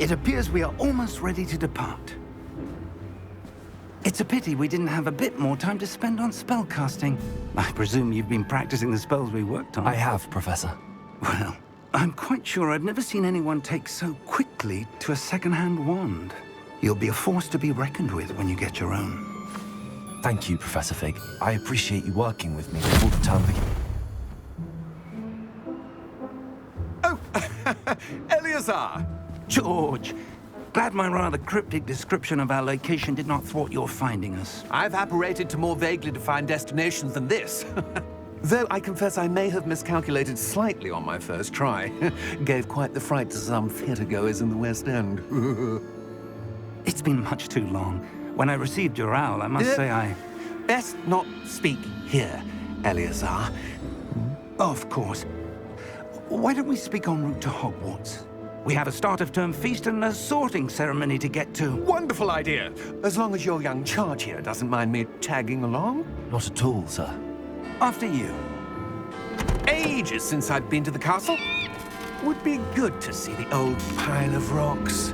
It appears we are almost ready to depart. It's a pity we didn't have a bit more time to spend on spellcasting. I presume you've been practicing the spells we worked on. I have, Professor. Well, I'm quite sure I've never seen anyone take so quickly to a second-hand wand. You'll be a force to be reckoned with when you get your own. Thank you, Professor Fig. I appreciate you working with me before the term begins. Oh, Eleazar! George, glad my rather cryptic description of our location did not thwart your finding us. I've apparated to more vaguely defined destinations than this. Though I confess I may have miscalculated slightly on my first try. Gave quite the fright to some theatre-goers in the West End. It's been much too long. When I received your owl, I must say I... Best not speak here, Eleazar. Of course. Why don't we speak en route to Hogwarts? We have a start-of-term feast and a sorting ceremony to get to. Wonderful idea! As long as your young charge here doesn't mind me tagging along. Not at all, sir. After you. Ages since I've been to the castle. Would be good to see the old pile of rocks.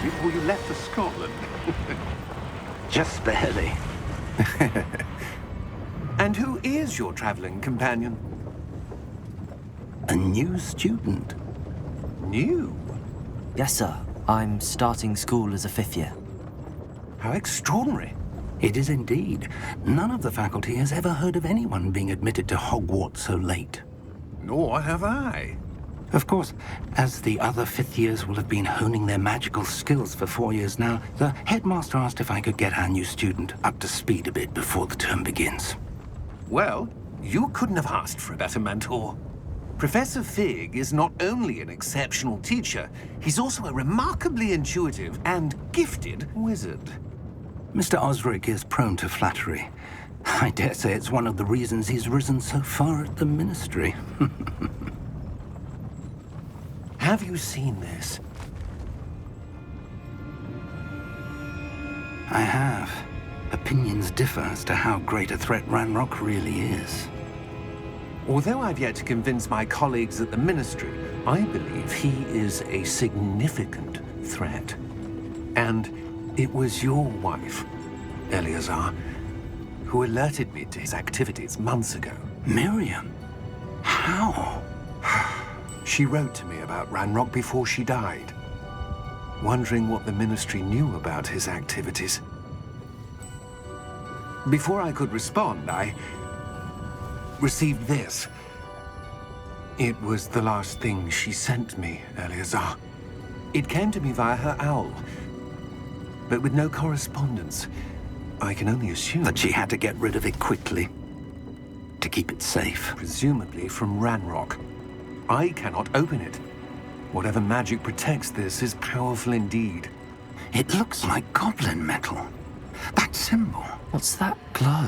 Before you left for Scotland. Just barely. And who is your traveling companion? A new student. New? Yes, sir. I'm starting school as a 5th year. How extraordinary. It is indeed. None of the faculty has ever heard of anyone being admitted to Hogwarts so late. Nor have I. Of course, as the other 5th years will have been honing their magical skills for 4 years now, the headmaster asked if I could get our new student up to speed a bit before the term begins. Well, you couldn't have asked for a better mentor. Professor Fig is not only an exceptional teacher, he's also a remarkably intuitive and gifted wizard. Mr. Osric is prone to flattery. I dare say it's one of the reasons he's risen so far at the ministry. Have you seen this? I have. Opinions differ as to how great a threat Ranrock really is. Although I've yet to convince my colleagues at the Ministry, I believe he is a significant threat. And it was your wife, Eleazar, who alerted me to his activities months ago. Miriam? How? She wrote to me about Ranrock before she died, wondering what the Ministry knew about his activities. Before I could respond, I received this. It was the last thing she sent me, Eleazar. It came to me via her owl, but with no correspondence. I can only assume That she had to get rid of it quickly, to keep it safe. presumably from Ranrock. I cannot open it. Whatever magic protects this is powerful indeed. It looks like goblin metal. That symbol. What's that glow?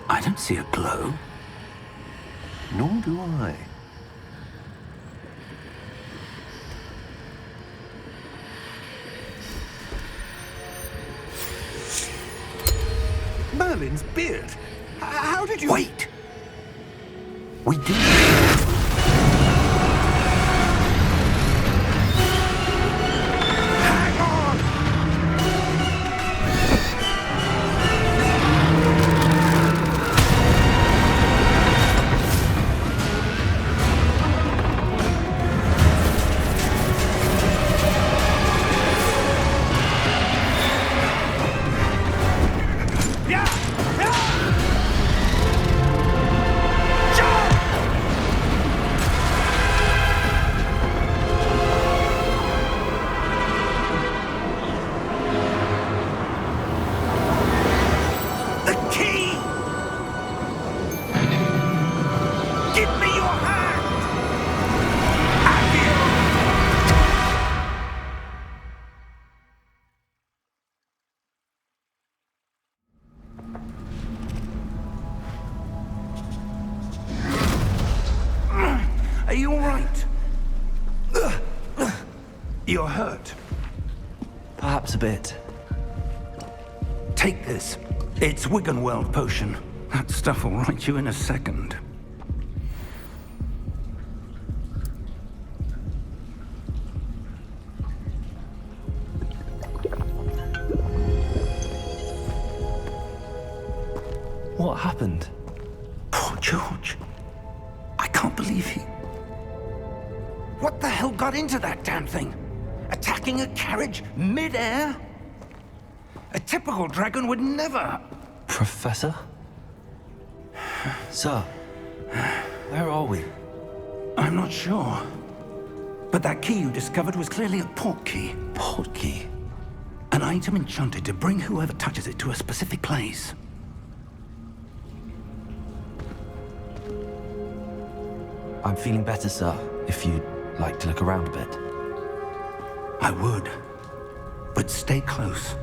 I don't see a glow. Nor do I. Merlin's beard. How did you... Wait! We did. Hang on! Are you all right? You're hurt. Perhaps a bit. Take this. It's Wiggenweld potion. That stuff will right you in a second. What happened? Poor George. I can't believe he... What the hell got into that damn thing? Attacking a carriage mid-air? A typical dragon would never... Professor? Sir, where are we? I'm not sure. But that key you discovered was clearly a port key. Port key? An item enchanted to bring whoever touches it to a specific place. I'm feeling better, sir, if you'd like to look around a bit. I would. But stay close.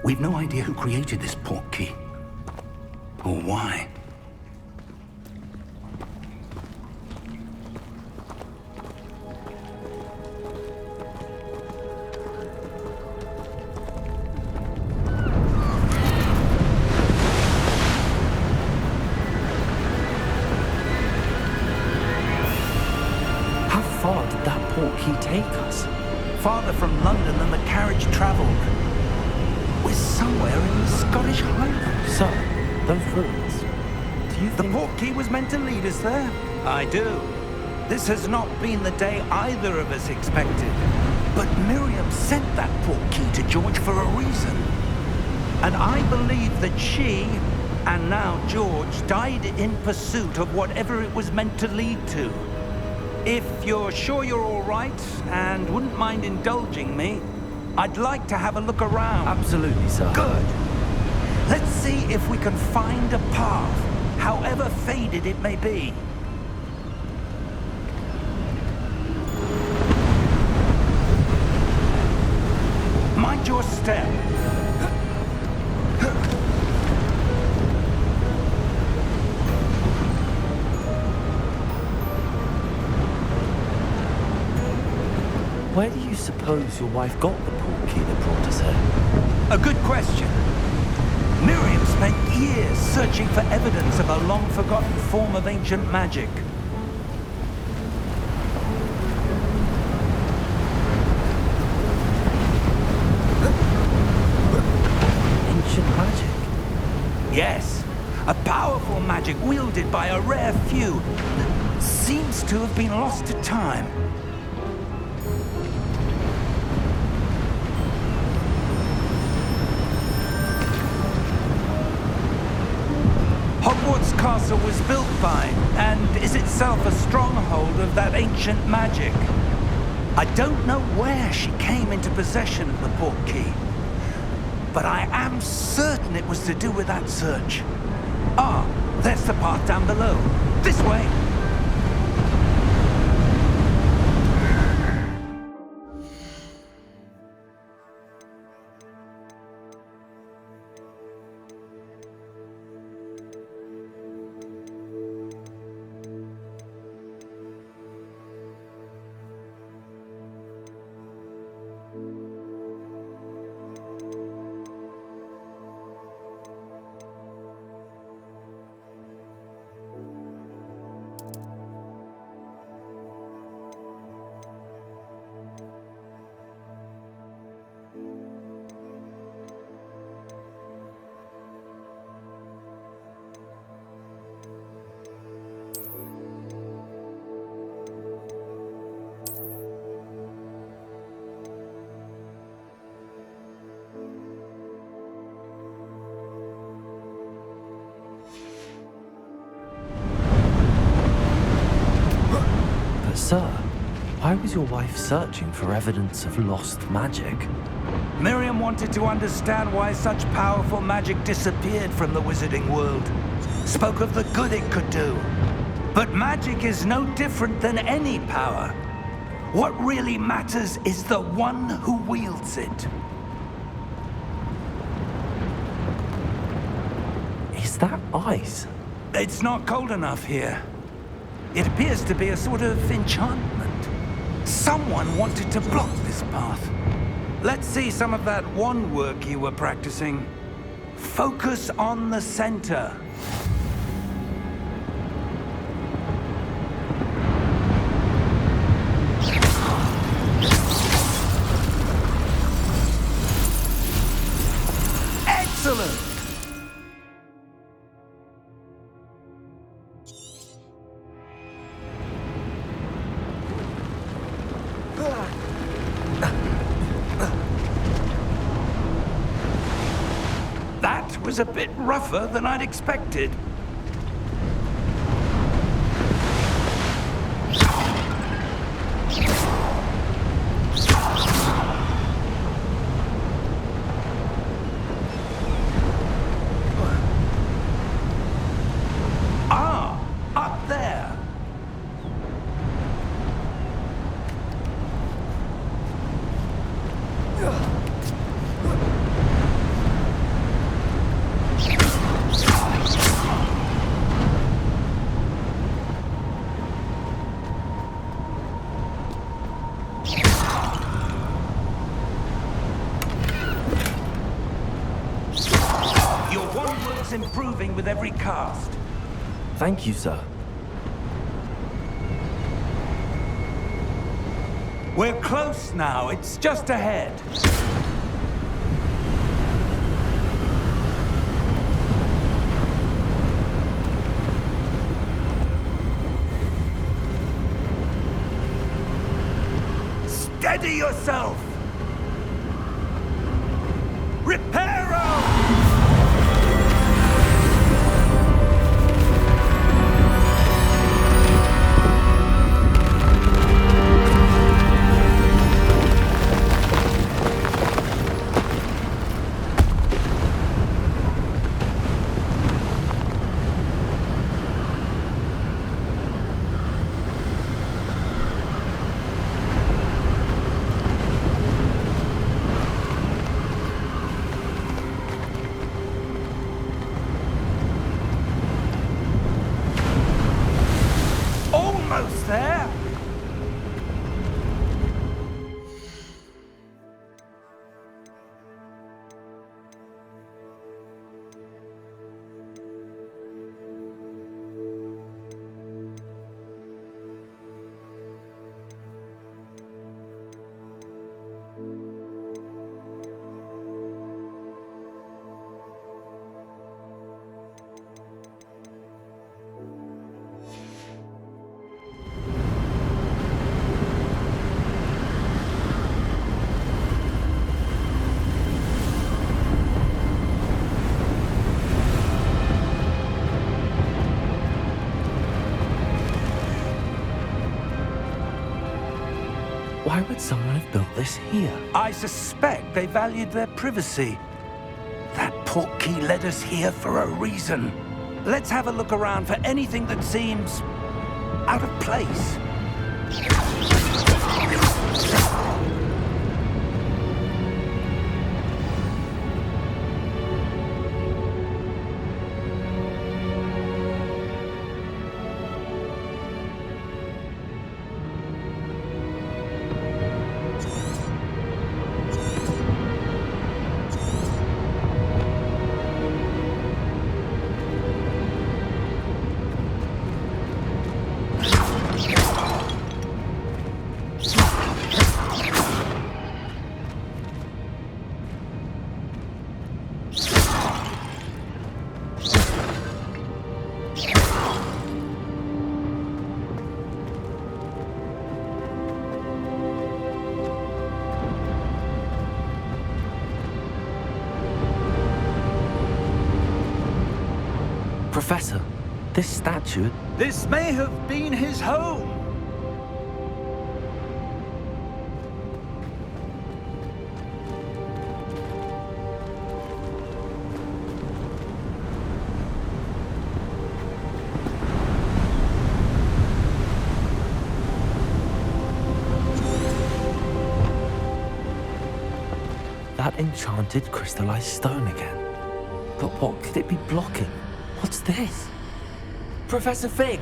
We've no idea who created this port key. Or why. How far did that port key take us? Farther from London than the carriage travelled. We're somewhere in the Scottish Highlands. Sir, those ruins. Do you The think... port key was meant to lead us there? I do. This has not been the day either of us expected. But Miriam sent that port key to George for a reason. And I believe that she, and now George, died in pursuit of whatever it was meant to lead to. If you're sure you're all right, and wouldn't mind indulging me, I'd like to have a look around. Absolutely, sir. Good. Let's see if we can find a path, however faded it may be. Mind your step. Where do you suppose your wife got the port key that brought us here? A good question. Miriam spent years searching for evidence of a long-forgotten form of ancient magic. Ancient magic? Yes, a powerful magic wielded by a rare few that seems to have been lost to time. Hogwarts Castle was built by, and is itself a stronghold of that ancient magic. I don't know where she came into possession of the port key, but I am certain it was to do with that search. Ah, there's the path down below. This way. Sir, why was your wife searching for evidence of lost magic? Miriam wanted to understand why such powerful magic disappeared from the wizarding world. Spoke of the good it could do. But magic is no different than any power. What really matters is the one who wields it. Is that ice? It's not cold enough here. It appears to be a sort of enchantment. Someone wanted to block this path. Let's see some of that wand work you were practicing. Focus on the center. Excellent! That was a bit rougher than I'd expected. Ah, up there. Your wand work's improving with every cast. Thank you, sir. We're close now. It's just ahead. Steady yourself! Reparo! Almost there. Why would someone have built this here? I suspect they valued their privacy. That portkey led us here for a reason. Let's have a look around for anything that seems out of place. Professor, this statue... This may have been his home. That enchanted crystallized stone again. But what could it be blocking? What's this? Professor Fig!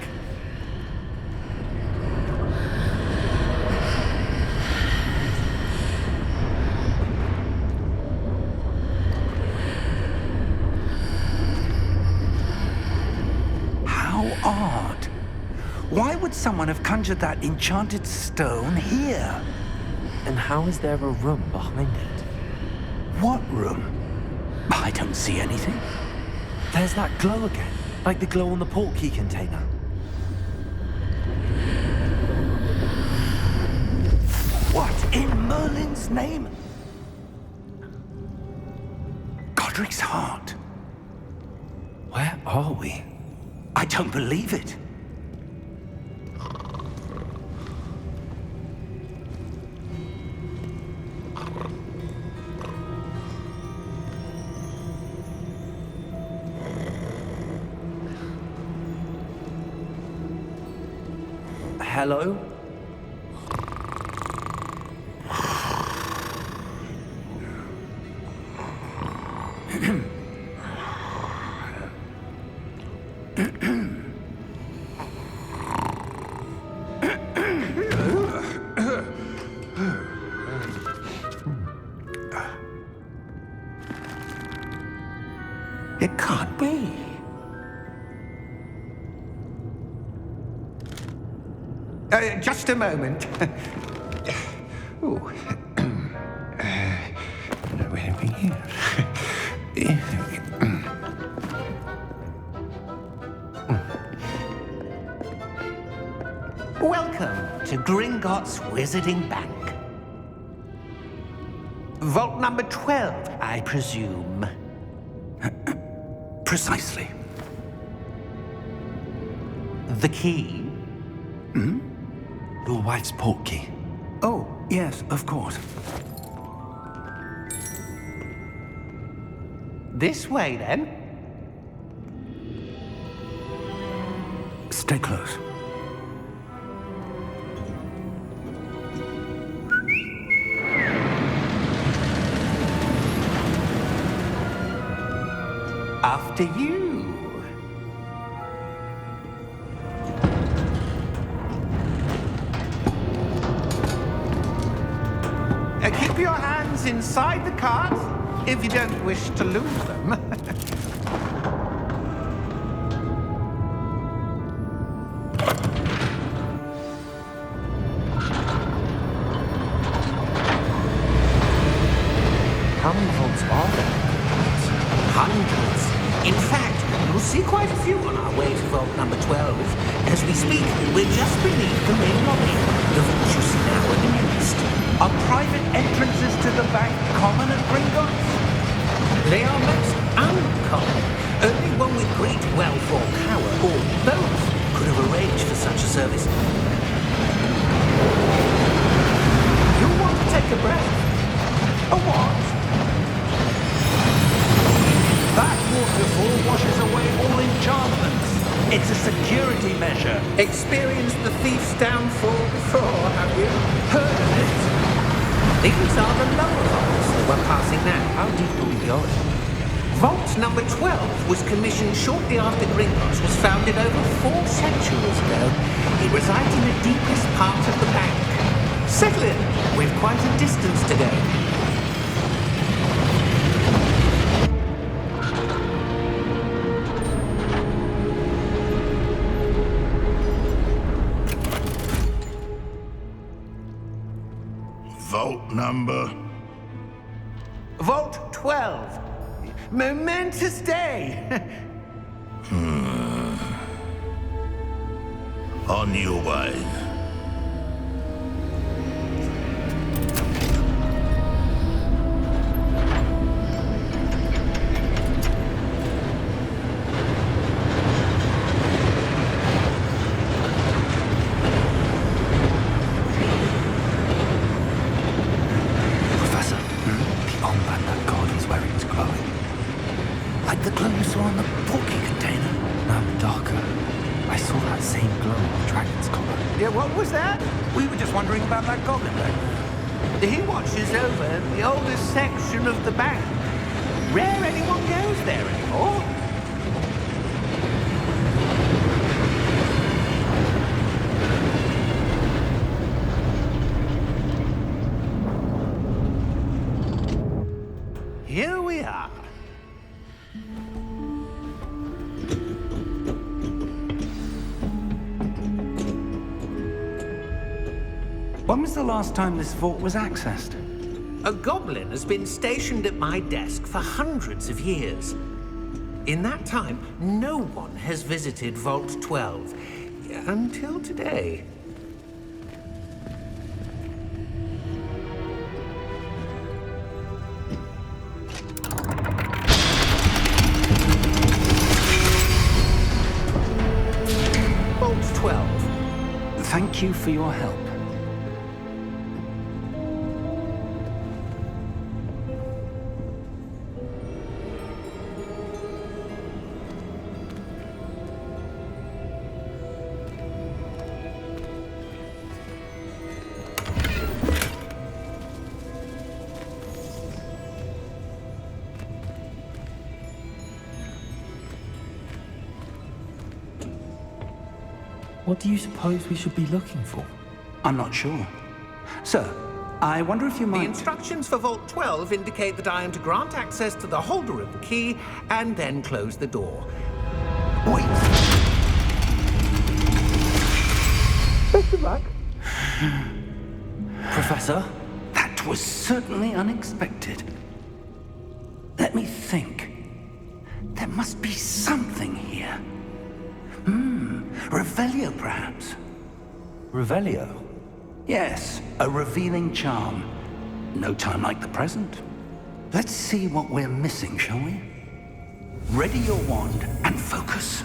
odd. Why would someone have conjured that enchanted stone here? And how is there a room behind it? What room? I don't see anything. There's that glow again, like the glow on the portkey container. What in Merlin's name? Godric's heart. Where are we? I don't believe it. Hello? It can't be. Just a moment. Ooh. Where are we here? Welcome to Gringotts Wizarding Bank. Vault number 12, I presume. Precisely. The key? Your wife's portkey. Oh, yes, of course. This way, then. Stay close. After you. Keep your hands inside the cart if you don't wish to lose them. How many vaults are there? Hundreds. In fact, you'll see quite a few on our way to vault number 12. As we speak, we're just beneath the main lobby. The vaults you see now are the nearest. Are private entrances to the bank common at Gringotts? They are most uncommon. Only one with great wealth or power, or both, could have arranged for such a service. You want to take a breath? A what? That waterfall washes away all enchantments. It's a security measure. Experienced the thief's downfall before, have you? Heard of it? These are the lower vaults that we're passing now. How deep are we going? Vault number 12 was commissioned shortly after Gringotts was founded over 4 centuries ago. It resides in the deepest part of the bank. Settle in. We've quite a distance to go. Vault number? Vault 12. Momentous day. On your way. Professor, the armband that guard was wearing is glowing. Like the glow you saw on the portkey container. No, darker. I saw that same glow on the dragon's collar. Yeah, what was that? We were just wondering about that goblin back there. He watches over the oldest section of the bank. Rare anyone goes there anymore. Here we are. When was the last time this vault was accessed? A goblin has been stationed at my desk for hundreds of years. In that time, no one has visited Vault 12. Until today. Vault 12. Thank you for your help. What do you suppose we should be looking for? I'm not sure. Sir, I wonder if you The might... instructions for Vault 12 indicate that I am to grant access to the holder of the key and then close the door. Wait! Best of luck. Professor? That was certainly unexpected. Let me think. There must be something here. Revelio, perhaps? Revelio? Yes, a revealing charm. No time like the present. Let's see what we're missing, shall we? Ready your wand and focus.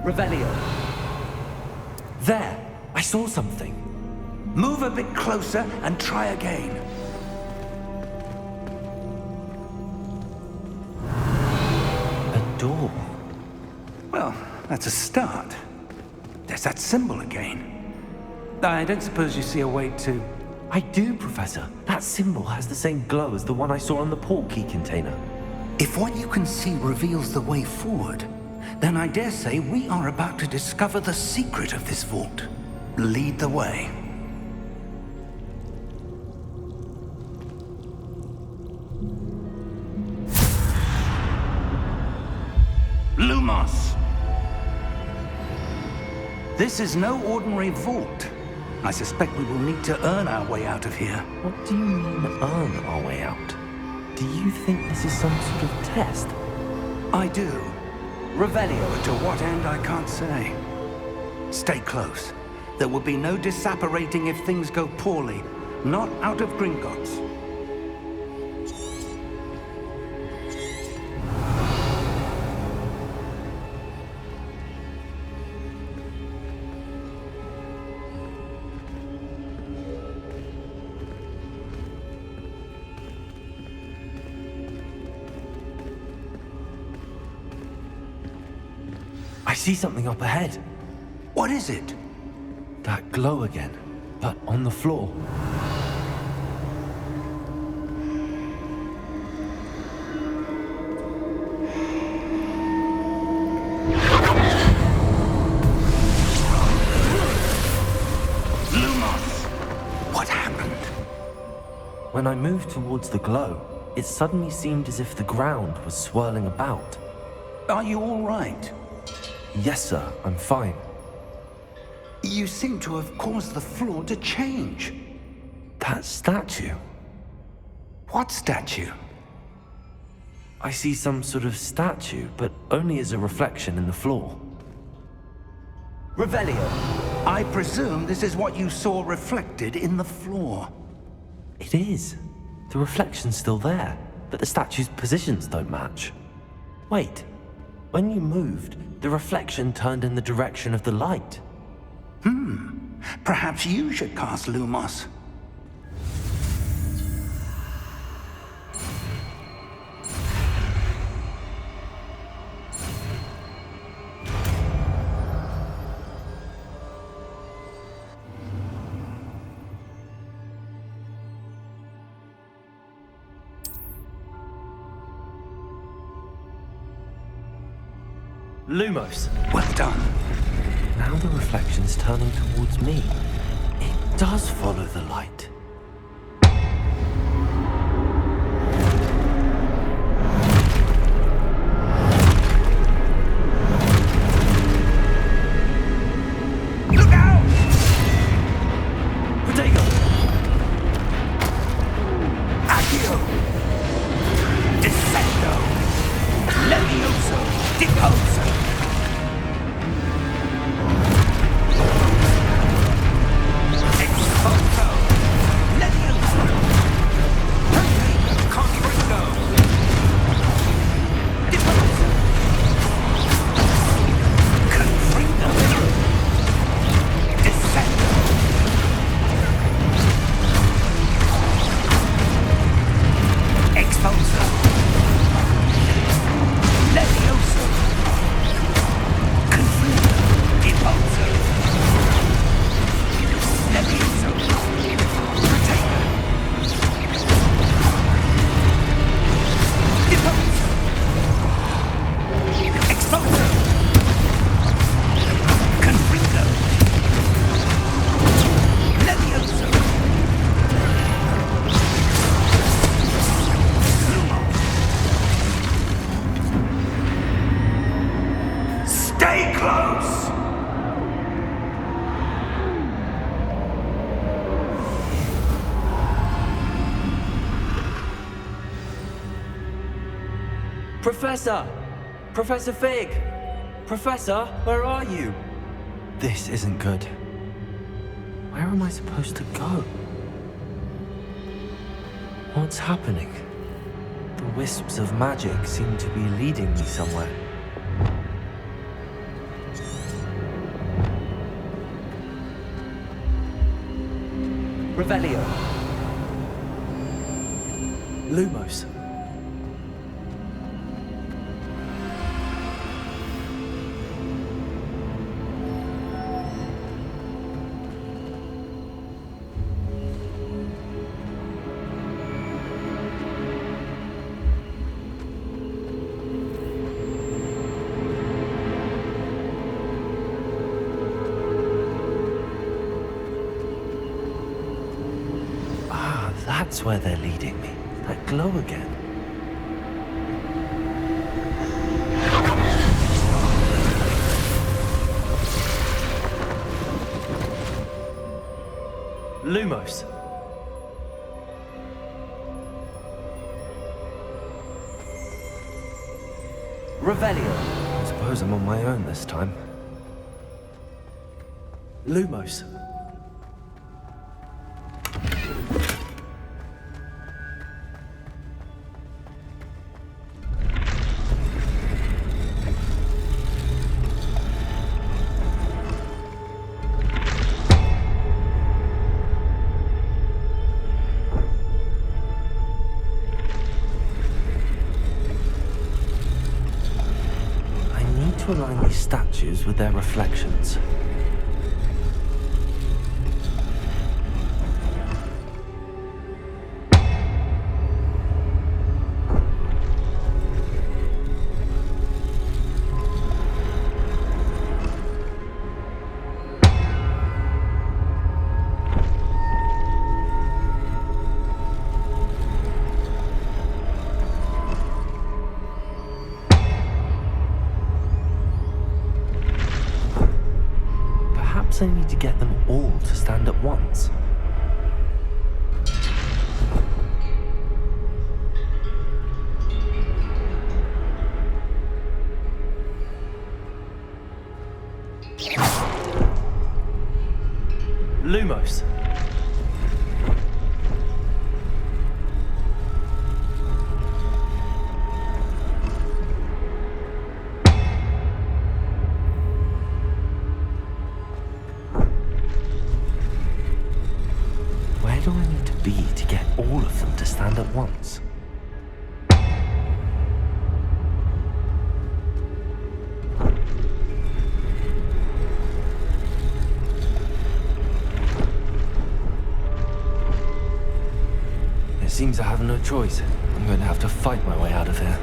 Revelio. There! I saw something. Move a bit closer and try again. A door. Well, that's a start. There's that symbol again. I don't suppose you see a way to... I do, Professor. That symbol has the same glow as the one I saw on the portkey container. If what you can see reveals the way forward, then I dare say we are about to discover the secret of this vault. Lead the way. Lumos! This is no ordinary vault. I suspect we will need to earn our way out of here. What do you mean, earn our way out? Do you think this is some sort of test? I do. Revelio, to what end I can't say. Stay close. There will be no disapparating if things go poorly. Not out of Gringotts. I see something up ahead. What is it? That glow again, but on the floor. Lumos! What happened? When I moved towards the glow, it suddenly seemed as if the ground was swirling about. Are you all right? Yes, sir, I'm fine. You seem to have caused the floor to change. That statue. What statue? I see some sort of statue, but only as a reflection in the floor. Revelio, I presume this is what you saw reflected in the floor. It is. The reflection's still there, but the statue's positions don't match. Wait, when you moved, the reflection turned in the direction of the light. Perhaps you should cast Lumos. Lumos. Well done. Now the reflection's turning towards me. It does follow the light. Look out! Protego! Accio! Descendo! Levioso! Deposo! Exposo! Levioso! Protego! Confringo! Deposo! Confringo! Descendo! Exposo! Levioso! Confringo! Deposo! Levioso! Protego! Deposo! Exposo! Confringo! Levioso! Stay close! Professor! Professor Fig! Professor, where are you? This isn't good. Where am I supposed to go? What's happening? The wisps of magic seem to be leading me somewhere. Revelio. Lumos. That's where they're leading me. That glow again. Lumos. Revelio. I suppose I'm on my own this time. Lumos. To align these statues with their reflections. I need to get them all to stand at once. Lumos. Where do I need to be to get all of them to stand at once? It seems I have no choice. I'm going to have to fight my way out of here.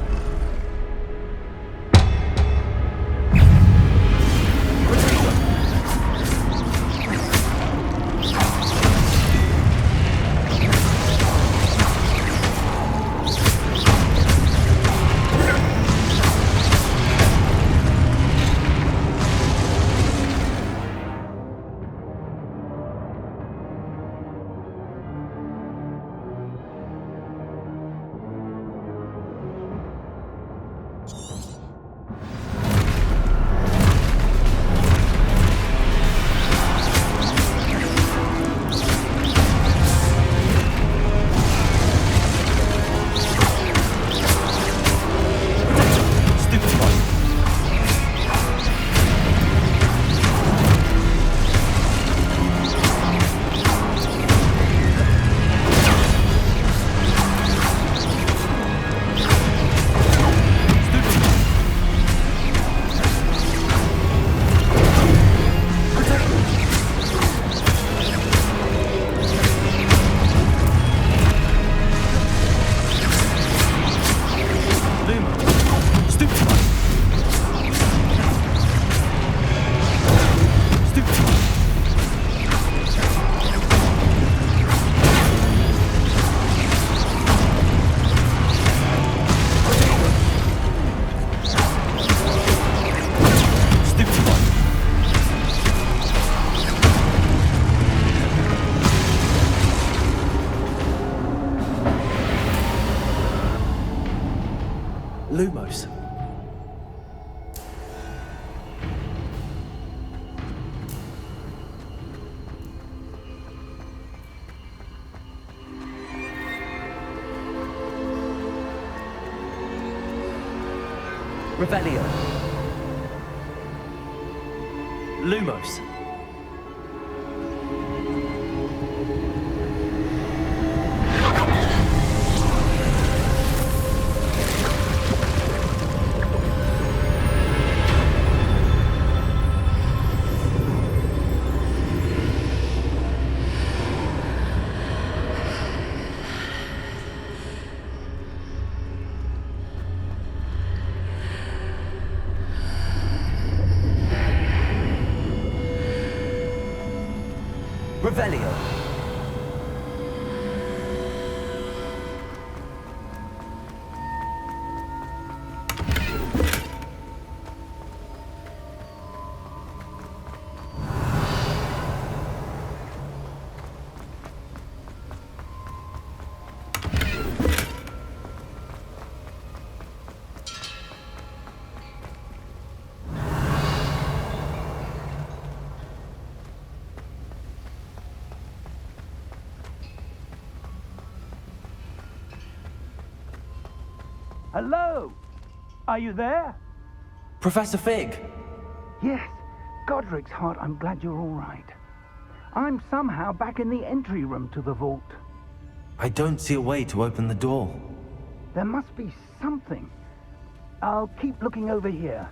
Revelio. Lumos. Revelio. Hello? Are you there? Professor Fig. Yes. Godric's heart, I'm glad you're all right. I'm somehow back in the entry room to the vault. I don't see a way to open the door. There must be something. I'll keep looking over here.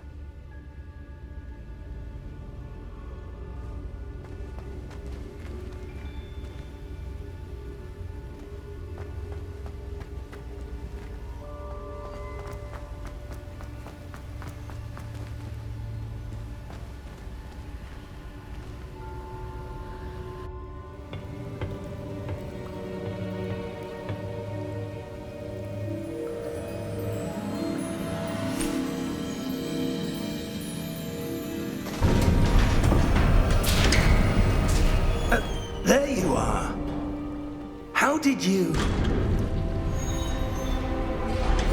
There you are. How did you...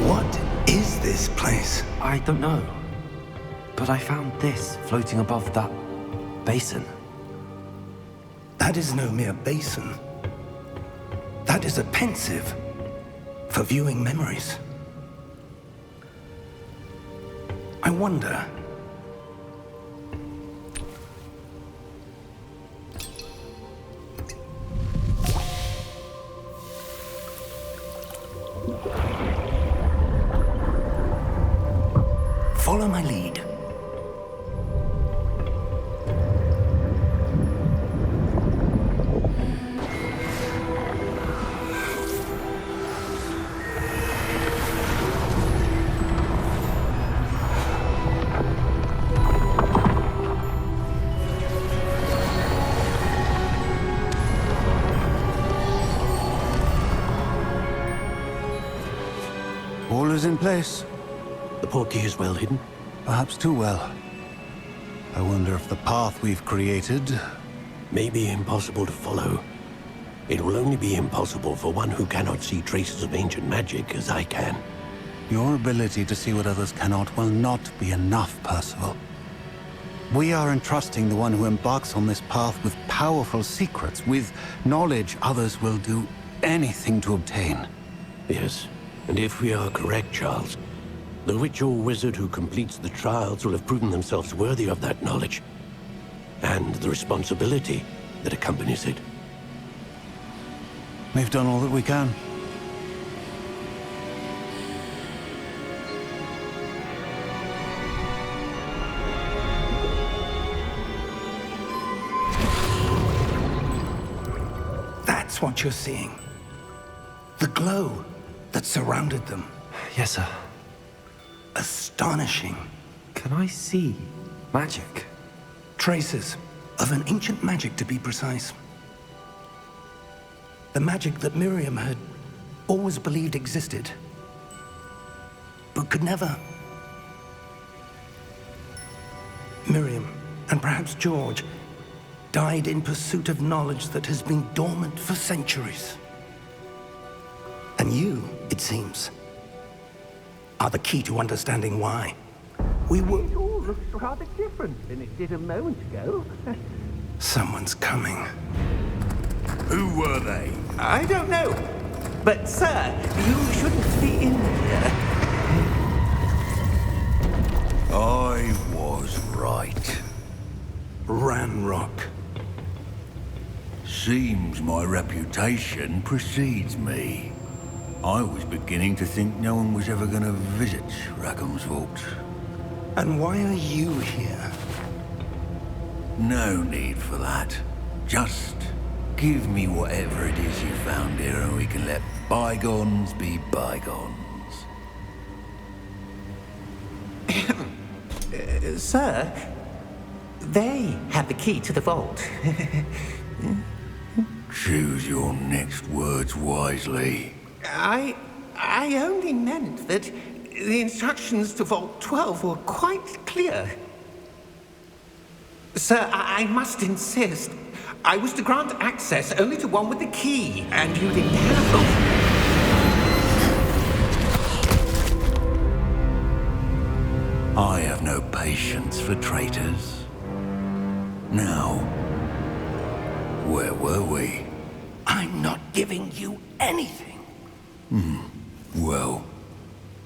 What is this place? I don't know. But I found this floating above that basin. That is no mere basin. That is a pensive for viewing memories. I wonder... Follow my lead. All is in place. The portkey is well hidden. Perhaps too well. I wonder if the path we've created... May be impossible to follow. It will only be impossible for one who cannot see traces of ancient magic as I can. Your ability to see what others cannot will not be enough, Percival. We are entrusting the one who embarks on this path with powerful secrets, with knowledge others will do anything to obtain. Yes, and if we are correct, Charles, the witch or wizard who completes the trials will have proven themselves worthy of that knowledge, and the responsibility that accompanies it. We've done all that we can. That's what you're seeing. The glow that surrounded them. Yes, sir. Astonishing. Can I see magic? Traces of an ancient magic, to be precise. The magic that Miriam had always believed existed, but could never. Miriam, and perhaps George, died in pursuit of knowledge that has been dormant for centuries. And you, it seems, are the key to understanding why. We were... It all looks rather different than it did a moment ago. Someone's coming. Who were they? I don't know. But, sir, you shouldn't be in here. I was right. Ranrock. Seems my reputation precedes me. I was beginning to think no one was ever going to visit Rackham's vault. And why are you here? No need for that. Just give me whatever it is you found here and we can let bygones be bygones. Sir, they have the key to the vault. Choose your next words wisely. I only meant that the instructions to Vault 12 were quite clear. Sir, I must insist. I was to grant access only to one with the key, and you didn't have them. I have no patience for traitors. Now, where were we? I'm not giving you anything. Well,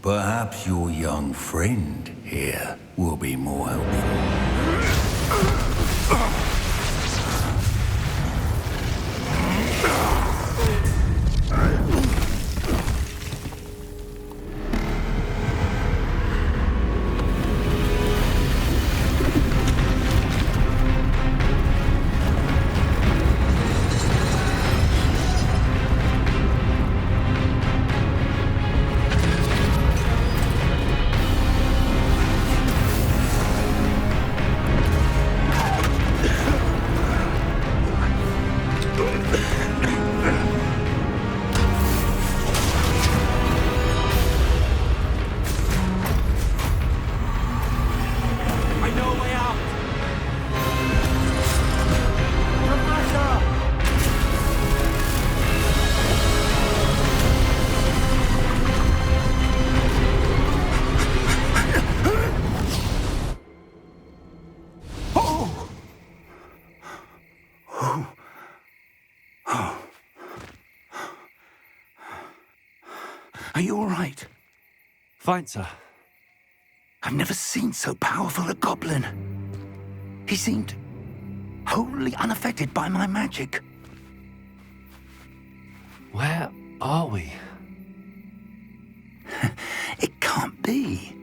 perhaps your young friend here will be more helpful. Are you all right? Fine, sir. I've never seen so powerful a goblin. He seemed wholly unaffected by my magic. Where are we? It can't be.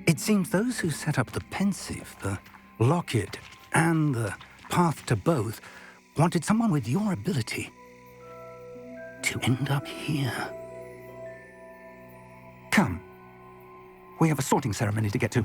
It seems those who set up the pensive, the locket, and the path to both wanted someone with your ability to end up here. Come. We have a sorting ceremony to get to.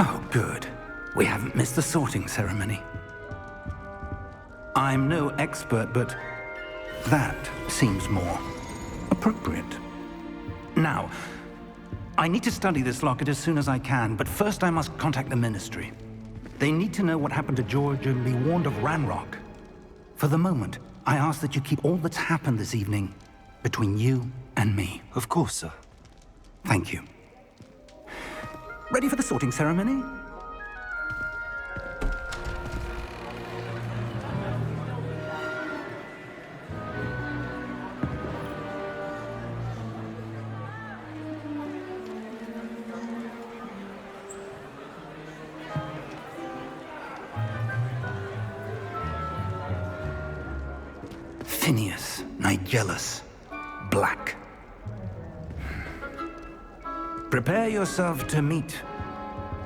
Oh, good. We haven't missed the sorting ceremony. I'm no expert, but that seems more appropriate. Now, I need to study this locket as soon as I can, but first I must contact the Ministry. They need to know what happened to George and be warned of Ranrock. For the moment, I ask that you keep all that's happened this evening between you and me. Of course, sir. Thank you. Ready for the sorting ceremony? Phineas, Nigellus, Black. Prepare yourself to meet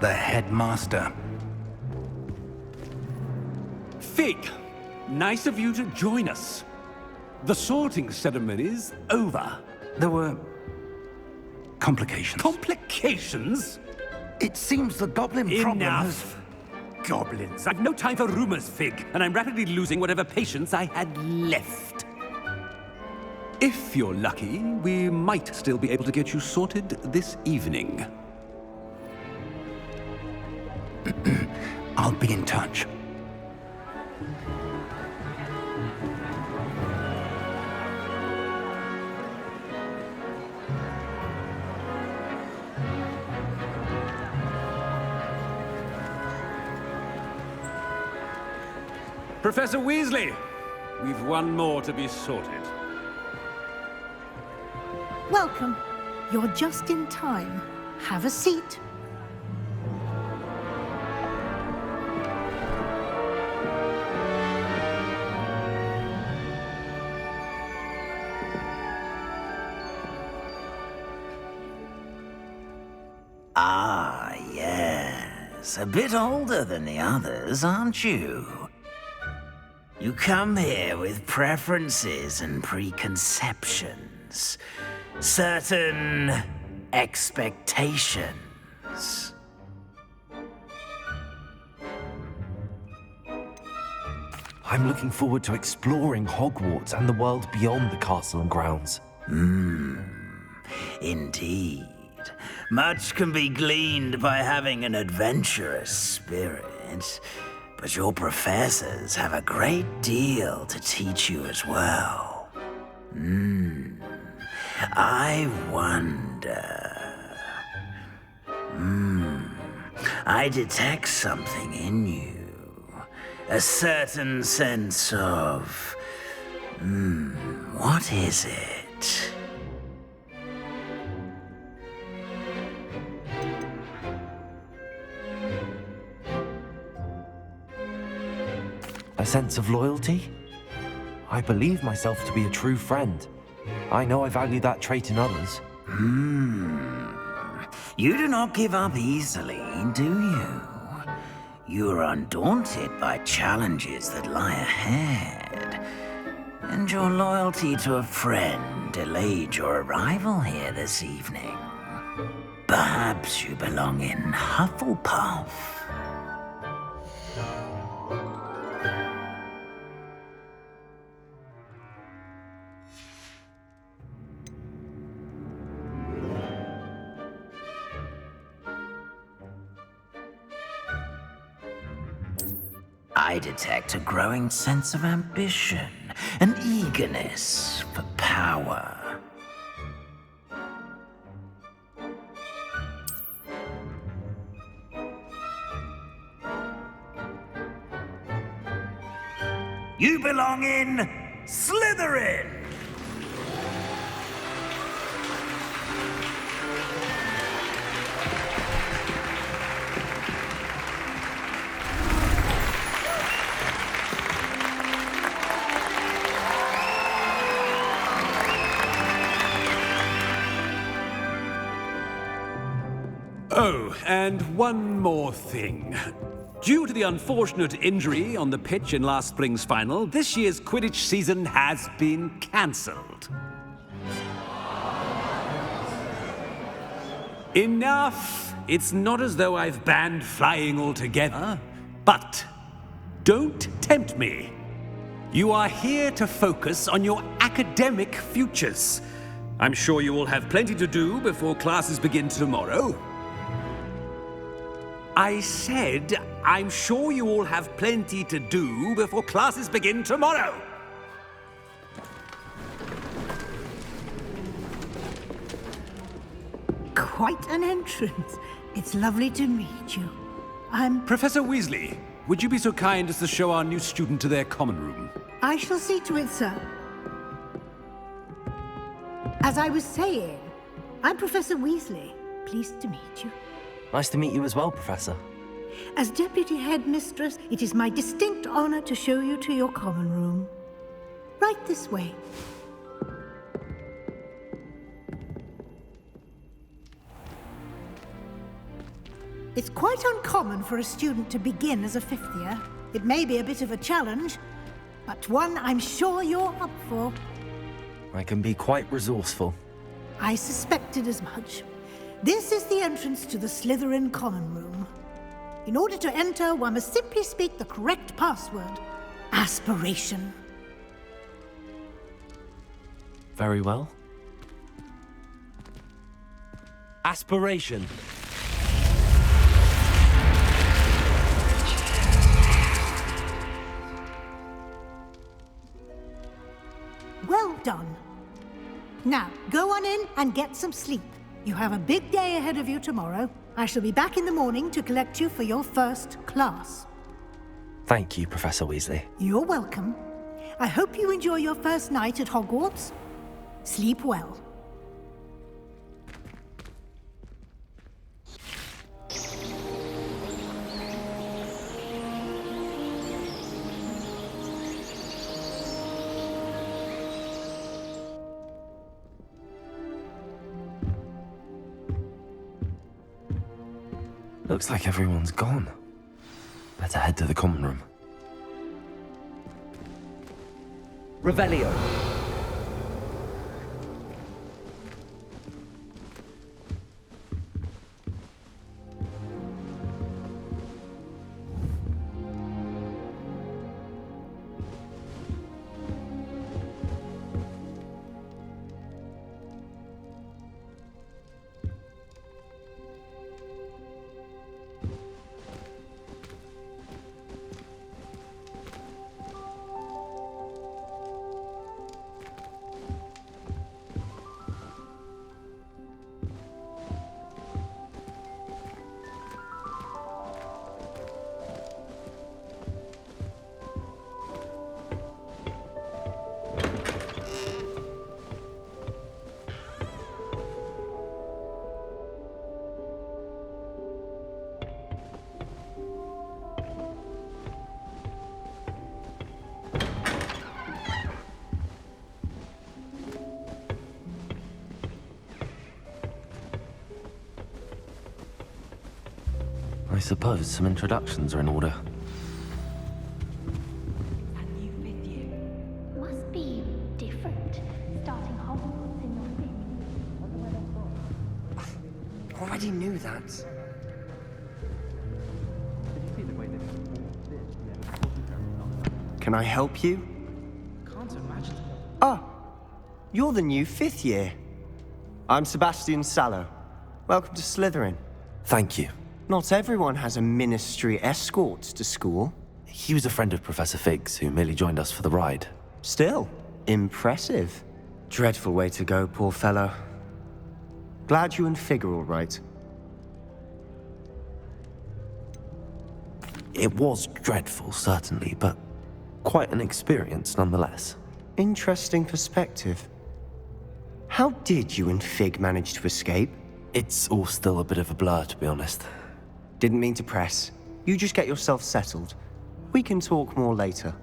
the headmaster. Fig, nice of you to join us. The sorting ceremony's over. There were complications. Complications? It seems the goblin problem has... Enough! Goblins. I've no time for rumors, Fig, and I'm rapidly losing whatever patience I had left. If you're lucky, we might still be able to get you sorted this evening. I'll be in touch. Professor Weasley, we've one more to be sorted. Welcome. You're just in time. Have a seat. Ah, yes. A bit older than the others, aren't you? You come here with preferences and preconceptions. Certain expectations. I'm looking forward to exploring Hogwarts and the world beyond the castle and grounds. Indeed. Much can be gleaned by having an adventurous spirit, but your professors have a great deal to teach you as well. I wonder... I detect something in you. A certain sense of... what is it? A sense of loyalty? I believe myself to be a true friend. I know I value that trait in others. You do not give up easily, do you? You are undaunted by challenges that lie ahead. And your loyalty to a friend delayed your arrival here this evening. Perhaps you belong in Hufflepuff. I detect a growing sense of ambition, an eagerness for power. You belong in Slytherin! Oh, and one more thing. Due to the unfortunate injury on the pitch in last spring's final, this year's Quidditch season has been cancelled. Enough! It's not as though I've banned flying altogether, but don't tempt me. You are here to focus on your academic futures. I'm sure you will have plenty to do before classes begin tomorrow. I said, I'm sure you all have plenty to do before classes begin tomorrow. Quite an entrance. It's lovely to meet you. I'm... Professor Weasley, would you be so kind as to show our new student to their common room? I shall see to it, sir. As I was saying, I'm Professor Weasley. Pleased to meet you. Nice to meet you as well, Professor. As Deputy Headmistress, it is my distinct honor to show you to your common room. Right this way. It's quite uncommon for a student to begin as a fifth year. It may be a bit of a challenge, but one I'm sure you're up for. I can be quite resourceful. I suspected as much. This is the entrance to the Slytherin Common Room. In order to enter, one must simply speak the correct password. Aspiration. Very well. Aspiration. Well done. Now, go on in and get some sleep. You have a big day ahead of you tomorrow. I shall be back in the morning to collect you for your first class. Thank you, Professor Weasley. You're welcome. I hope you enjoy your first night at Hogwarts. Sleep well. Looks like everyone's gone. Better head to the common room. Revelio. I suppose some introductions are in order. Must be different, starting Hogwarts in your fifth. Already knew that. Can I help you? Can't imagine. Ah, you're the new fifth year. I'm Sebastian Sallow. Welcome to Slytherin. Thank you. Not everyone has a ministry escort to school. He was a friend of Professor Fig's who merely joined us for the ride. Still, impressive. Dreadful way to go, poor fellow. Glad you and Fig are all right. It was dreadful, certainly, but quite an experience nonetheless. Interesting perspective. How did you and Fig manage to escape? It's all still a bit of a blur, to be honest. Didn't mean to press. You just get yourself settled. We can talk more later.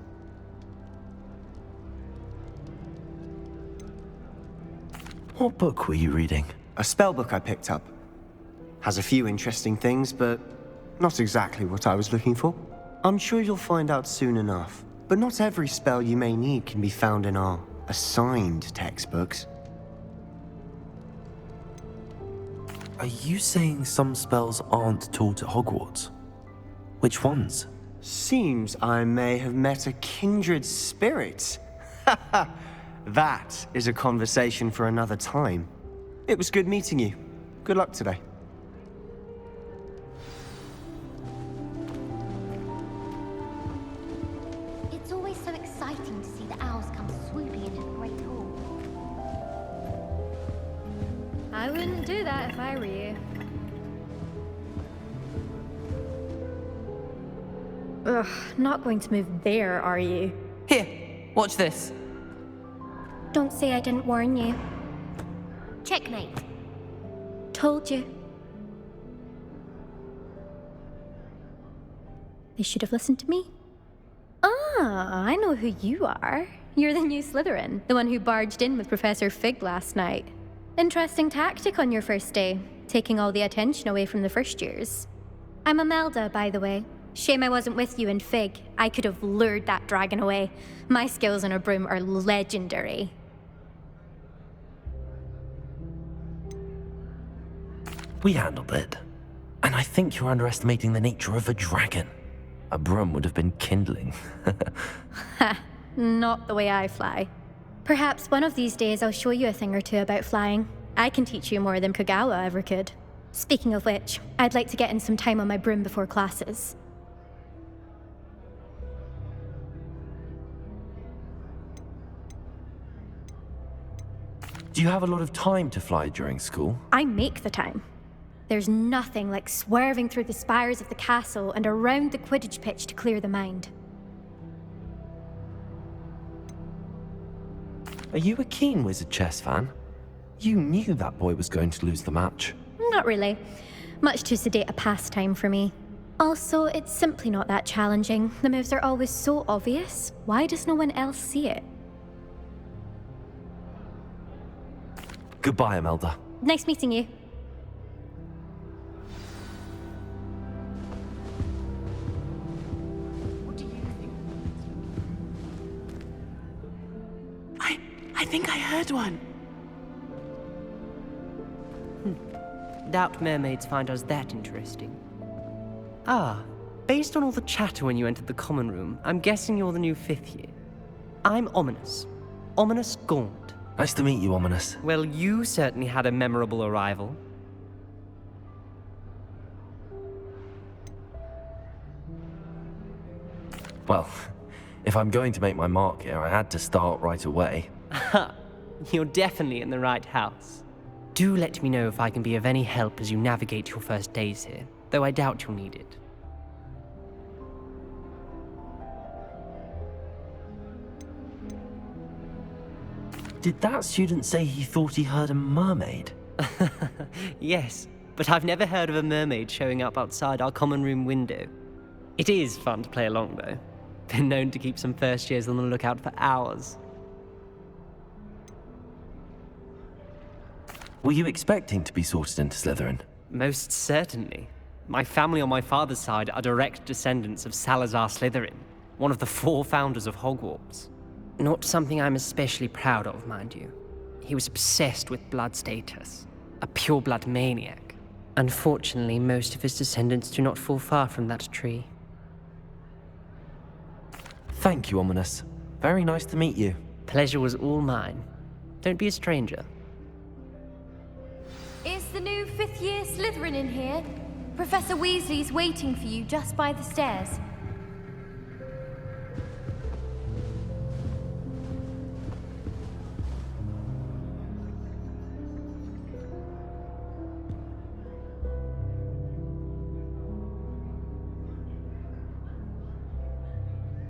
What book were you reading? A spell book I picked up. Has a few interesting things, but not exactly what I was looking for. I'm sure you'll find out soon enough. But not every spell you may need can be found in our assigned textbooks. Are you saying some spells aren't taught at Hogwarts? Which ones? Seems I may have met a kindred spirit. That is a conversation for another time. It was good meeting you. Good luck today. It's always so exciting to see the owls come swooping into the Great Hall. I wouldn't do that if I were you. Ugh, not going to move there, are you? Here, watch this. Don't say I didn't warn you. Checkmate. Told you. They should have listened to me. Ah, I know who you are. You're the new Slytherin, the one who barged in with Professor Fig last night. Interesting tactic on your first day, taking all the attention away from the first years. I'm Imelda, by the way. Shame I wasn't with you in Fig. I could have lured that dragon away. My skills on a broom are legendary. We handled it. And I think you're underestimating the nature of a dragon. A broom would have been kindling. Ha, not the way I fly. Perhaps one of these days I'll show you a thing or two about flying. I can teach you more than Kagawa ever could. Speaking of which, I'd like to get in some time on my broom before classes. Do you have a lot of time to fly during school? I make the time. There's nothing like swerving through the spires of the castle and around the Quidditch pitch to clear the mind. Are you a keen Wizard chess fan? You knew that boy was going to lose the match. Not really. Much too sedate a pastime for me. Also, it's simply not that challenging. The moves are always so obvious. Why does no one else see it? Goodbye, Imelda. Nice meeting you. I think I heard one. Doubt mermaids find us that interesting. Ah, based on all the chatter when you entered the common room, I'm guessing you're the new 5th year. I'm Ominous. Ominous Gaunt. Nice to meet you, Ominous. Well, you certainly had a memorable arrival. Well, if I'm going to make my mark here, I had to start right away. Ha! You're definitely in the right house. Do let me know if I can be of any help as you navigate your first days here, though I doubt you'll need it. Did that student say he thought he heard a mermaid? Yes, but I've never heard of a mermaid showing up outside our common room window. It is fun to play along, though. Been known to keep some first years on the lookout for hours. Were you expecting to be sorted into Slytherin? Most certainly. My family on my father's side are direct descendants of Salazar Slytherin, one of the 4 founders of Hogwarts. Not something I'm especially proud of, mind you. He was obsessed with blood status, a pure-blood maniac. Unfortunately, most of his descendants do not fall far from that tree. Thank you, Ominous. Very nice to meet you. Pleasure was all mine. Don't be a stranger. Is the new 5th year Slytherin in here? Professor Weasley's waiting for you just by the stairs.